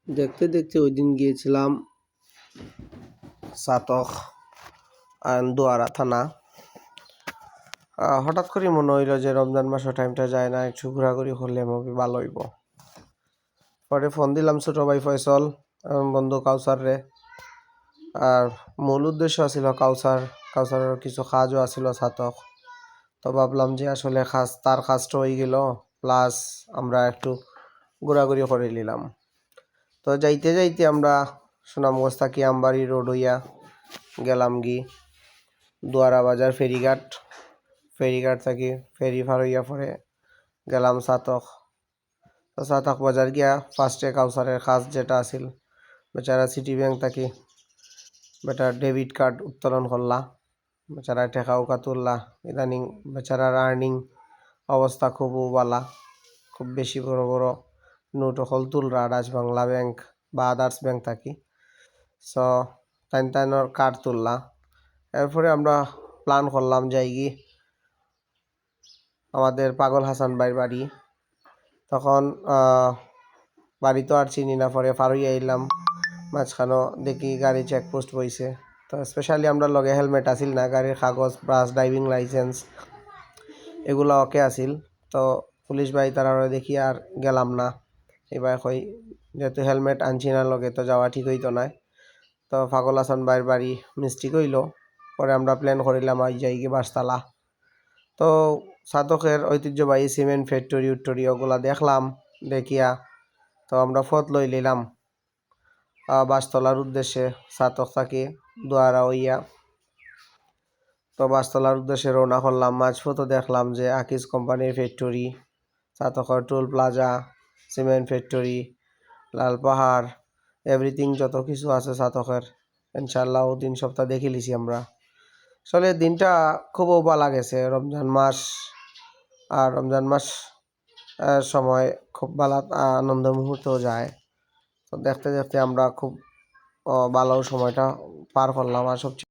দেখতে দেখতে ওই দিন গিয়েছিলাম সাতক দুয়ারা থানা। হঠাৎ করে মনে হইল যে রমজান মাসের টাইমটা যায় না, একটু ঘোরাঘুরি করলে মুভি ভালো হইব। পরে ফোন দিলাম ছোট ভাই ফয়সল বন্ধু কাউসার রে। আর মূল উদ্দেশ্য ছিল কাউসারের কিছু কাজও আছিল সাতক। তো ভাবলাম যে আসলে তার কাজটা হয়ে গেল, প্লাস আমরা একটু ঘোরাঘুরি করে নিলাম। তো যাইতে যাইতে আমরা সুনামগঞ্জ থাকি আমবাড়ি রোড হইয়া গেলাম দুয়ারা বাজার ফেরিঘাট থাকি ফেরি পার হইয়া পরে গেলাম সাতক। তো সাতক বাজার গিয়া ফার্স্টে কাউসারের কাজ যেটা আছিল, বেচারা সিটি ব্যাংক থাকি বেটার ডেবিট কার্ড উত্তোলন করলা, বেচারা টেকা উকা তুললা। ইদানিং বেচারার আর্নিং অবস্থা খুব বালা, খুব বেশি বড় বড় নোট হল তুলরা রাজ বাংলা ব্যাংক বা আদার্স ব্যাংক থাকি। সো তাইনর কার্ড তুললা। এরপরে আমরা প্ল্যান করলাম যাইগি আমাদের পাগল হাসান ভাইয়ের বাড়ি। তখন বাড়ি তো আর চিনি না, পরে পার হইয়া আইলাম। মাঝখানো দেখি গাড়ি চেকপোস্ট বইছে। তো স্পেশালি আমরা লগে হেলমেট আসিল না, গাড়ির কাগজ প্লাস ড্রাইভিং লাইসেন্স এগুলো ওকে আসিল। তো পুলিশ ভাই তারা দেখি আর গেলাম না। এবার কই যেহেতু হেলমেট আনছি না লগে, তো যাওয়া ঠিক হইতো না। তো পাগল হাসান ভাইয়ের বাড়ি মিস্টেক হইল। পরে আমরা প্ল্যান করিলাম আই যাইগি বাসতলা। তো সাতকের ঐতিহ্যবাহী সিমেন্ট ফ্যাক্টরি উট্টরি ওগুলা দেখলাম। দেখিয়া তো আমরা ফত লই নিলাম বাসতলার উদ্দেশ্যে। সাতক থাকি দুয়ারা হইয়া তো বাসতলার উদ্দেশ্যে রওনা করলাম। মাঝপথে দেখলাম যে আকিজ কোম্পানির ফ্যাক্টরি, সাতকের টোল প্লাজা, সিমেন্ট ফ্যাক্টরি, লাল পাহাড়, এভরিথিং যত কিছু আছে সাতকের ইনশাল্লাহ 3 সপ্তাহ দেখে লিছি আমরা। আসলে দিনটা খুব ভালো গেছে। রমজান মাস আর রমজান মাস সময় খুব ভালো আনন্দ মুহূর্ত যায়। তো দেখতে দেখতে আমরা খুব ভালো সময়টা পার করলাম। আর সবচেয়ে